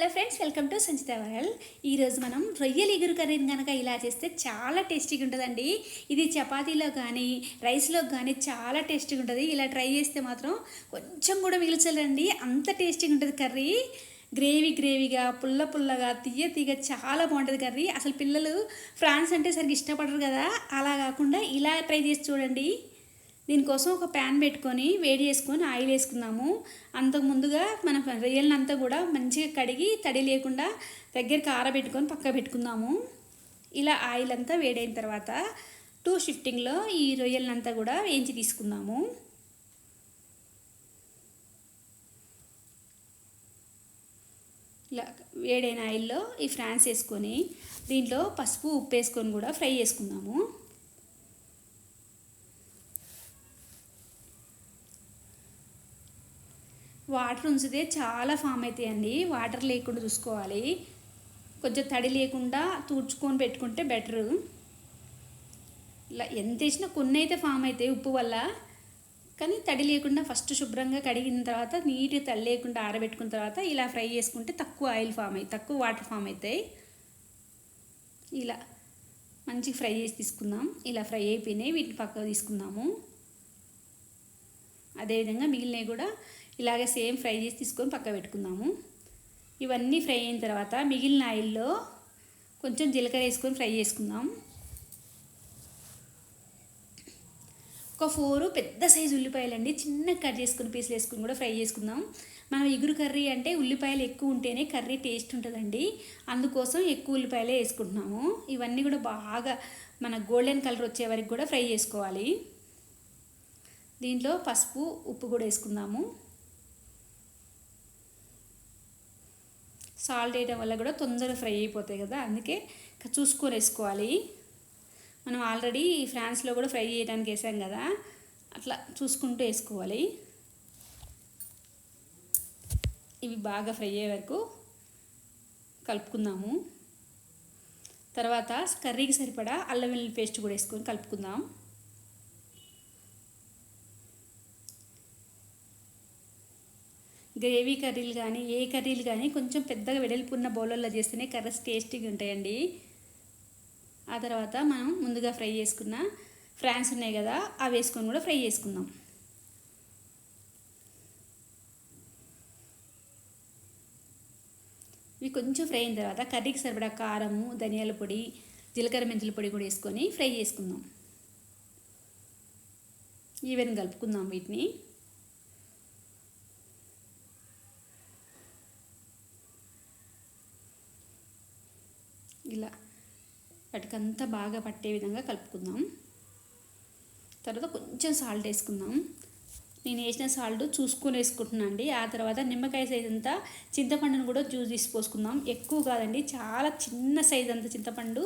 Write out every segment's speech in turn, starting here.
Hello friends, welcome to సంచిత world. ఈరోజు మనం రొయ్యల ఇగురు కర్రీని కనుక ఇలా చేస్తే చాలా టేస్టీగా ఉంటుందండి. ఇది చపాతీలో కానీ రైస్లో కానీ చాలా టేస్టీగా ఉంటుంది. ఇలా ట్రై చేస్తే మాత్రం కొంచెం కూడా మిగిల్చలేండి, అంత టేస్టీగా ఉంటుంది కర్రీ. గ్రేవీగా పుల్లగా తీయగా చాలా బాగుంటుంది కర్రీ. అసలు పిల్లలు ఫ్రాన్స్ అంటే సరిగ్గా ఇష్టపడరు కదా, అలా కాకుండా ఇలా ట్రై చేసి చూడండి. దీనికోసం ఒక ప్యాన్ పెట్టుకొని వేడి చేసుకొని ఆయిల్ వేసుకుందాము. అంతకు ముందుగా మన రొయ్యలనంతా కూడా మంచిగా కడిగి తడి లేకుండా దగ్గరికి ఆరబెట్టుకొని పక్క పెట్టుకుందాము. ఇలా ఆయిల్ అంతా వేడైన తర్వాత 2 షిఫ్టింగ్లో ఈ రొయ్యలనంతా కూడా వేయించి తీసుకుందాము. ఇలా వేడైన ఆయిల్లో ఈ ఫ్రాన్స్ వేసుకొని దీంట్లో పసుపు ఉప్పు వేసుకొని కూడా ఫ్రై చేసుకుందాము. వాటర్ ఉంచితే చాలా ఫామ్ అవుతాయండి, వాటర్ లేకుండా చూసుకోవాలి. కొంచెం తడి లేకుండా తుడుచుకొని పెట్టుకుంటే బెటరు. ఇలా ఎంత వేసినా కొన్ని అయితే ఫామ్ అవుతాయి ఉప్పు వల్ల, కానీ తడి లేకుండా ఫస్ట్ శుభ్రంగా కడిగిన తర్వాత నీట్గా తడి లేకుండా ఆరబెట్టుకున్న తర్వాత ఇలా ఫ్రై చేసుకుంటే తక్కువ ఆయిల్ ఫామ్ అవుతాయి, తక్కువ వాటర్ ఫామ్ అవుతాయి. ఇలా మంచిగా ఫ్రై చేసి తీసుకుందాం. ఇలా ఫ్రై అయిపోయినాయి, వీటిని పక్కకు తీసుకుందాము. అదేవిధంగా మిగిలినవి కూడా ఇలాగే సేమ్ ఫ్రై చేసి తీసుకొని పక్క పెట్టుకుందాము. ఇవన్నీ ఫ్రై అయిన తర్వాత మిగిలిన ఆయిల్లో కొంచెం జీలకర్ర వేసుకొని ఫ్రై చేసుకుందాం. ఒక 4 పెద్ద సైజు ఉల్లిపాయలండి చిన్న కట్ చేసుకుని పీసులు వేసుకుని కూడా ఫ్రై చేసుకుందాం. మనం ఇగురు కర్రీ అంటే ఉల్లిపాయలు ఎక్కువ ఉంటేనే కర్రీ టేస్ట్ ఉంటుందండి, అందుకోసం ఎక్కువ ఉల్లిపాయలే వేసుకుంటున్నాము. ఇవన్నీ కూడా బాగా మన గోల్డెన్ కలర్ వచ్చే వరకు కూడా ఫ్రై చేసుకోవాలి. దీంట్లో పసుపు ఉప్పు కూడా వేసుకుందాము. సాల్ట్ వేయడం వల్ల కూడా తొందరగా ఫ్రై అయిపోతాయి కదా, అందుకే చూసుకొని వేసుకోవాలి. మనం ఆల్రెడీ ఫ్రాన్స్లో కూడా ఫ్రై చేయడానికి వేసాం కదా, అట్లా చూసుకుంటూ వేసుకోవాలి. ఇవి బాగా ఫ్రై అయ్యే వరకు కలుపుకుందాము. తర్వాత కర్రీకి సరిపడా అల్లం వెల్లుల్లి పేస్ట్ కూడా వేసుకొని కలుపుకుందాం. గ్రేవీ కర్రీలు కానీ ఏ కర్రీలు కానీ కొంచెం పెద్దగా వెడల్పున్న బౌలల్లో చేస్తేనే కర్రీస్ టేస్టీగా ఉంటాయండి. ఆ తర్వాత మనం ముందుగా ఫ్రై చేసుకున్న ఫ్రాన్స్ ఉన్నాయి కదా, అవి వేసుకొని కూడా ఫ్రై చేసుకుందాం. ఇవి కొంచెం ఫ్రై అయిన తర్వాత కర్రీకి సరిపడా కారము, ధనియాల పొడి, జీలకర్ర మెంతుల పొడి కూడా వేసుకొని ఫ్రై చేసుకుందాం. ఈవెన్ కలుపుకుందాం వీటిని. ఇలా వాటికంతా బాగా పట్టే విధంగా కలుపుకుందాం. తర్వాత కొంచెం సాల్ట్ వేసుకుందాం. నేను వేసిన సాల్ట్ చూసుకొని వేసుకుంటున్నాను అండి. ఆ తర్వాత నిమ్మకాయ సైజ్ అంతా చింతపండును కూడా జ్యూస్ తీసి పోసుకుందాం. ఎక్కువ కాదండి, చాలా చిన్న సైజ్ అంత చింతపండు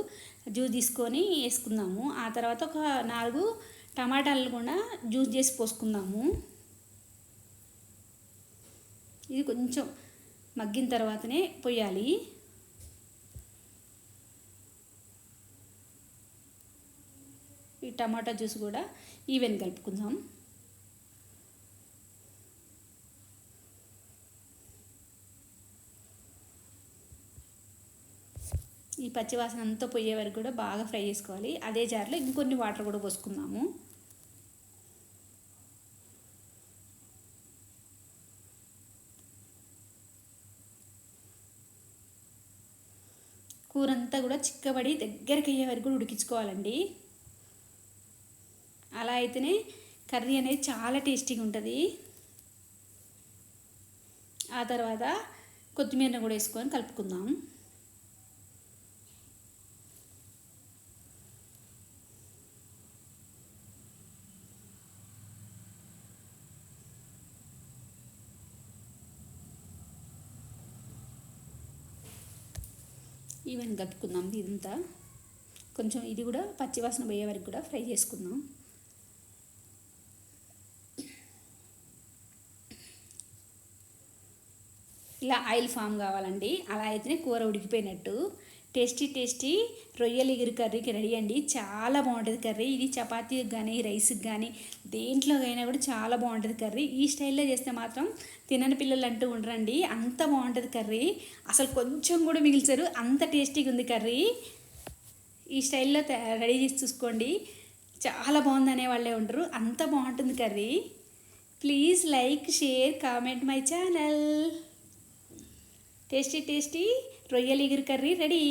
జ్యూస్ తీసుకొని వేసుకుందాము. ఆ తర్వాత ఒక 4 టమాటాలు కూడా జ్యూస్ చేసి పోసుకుందాము. ఇది కొంచెం మగ్గిన తర్వాతనే పోయాలి. ఈ టమాటా జ్యూస్ కూడా ఈవెన్ కలుపుకుందాం. ఈ పచ్చివాసన అంతా పోయే వరకు కూడా బాగా ఫ్రై చేసుకోవాలి. అదే జార్లో ఇంకొన్ని వాటర్ కూడా పోసుకుందాము. కూరంతా కూడా చిక్కబడి దగ్గరికి అయ్యే వరకు కూడా ఉడికించుకోవాలండి. అలా అయితేనే కర్రీ అనేది చాలా టేస్టీగా ఉంటుంది. ఆ తర్వాత కొత్తిమీరను కూడా వేసుకొని కలుపుకుందాం. ఈవెన్ కలుపుకుందాం. ఇదంతా కొంచెం ఇది కూడా పచ్చివాసన పోయే వరకు కూడా ఫ్రై చేసుకుందాం. ఇలా ఆయిల్ ఫామ్ కావాలండి, అలా అయితేనే కూర ఉడికిపోయినట్టు. టేస్టీ టేస్టీ రొయ్యల ఇగురు కర్రీకి రెడీ అండి. చాలా బాగుంటుంది కర్రీ. ఇది చపాతీకి కానీ రైస్కి కానీ దేంట్లోకైనా కూడా చాలా బాగుంటుంది కర్రీ. ఈ స్టైల్లో చేస్తే మాత్రం తినని పిల్లలు అంటూ ఉండరండి. అంత బాగుంటుంది కర్రీ. అసలు కొంచెం కూడా మిగిల్చరు, అంత టేస్టీగా ఉంది కర్రీ. ఈ స్టైల్లో రెడీ చేసి చూసుకోండి. చాలా బాగుంది అనే వాళ్ళే ఉండరు, అంత బాగుంటుంది curry. Please like, share, comment my channel. Tasty tasty రొయ్యల ఇగురు కర్రీ రెడీ.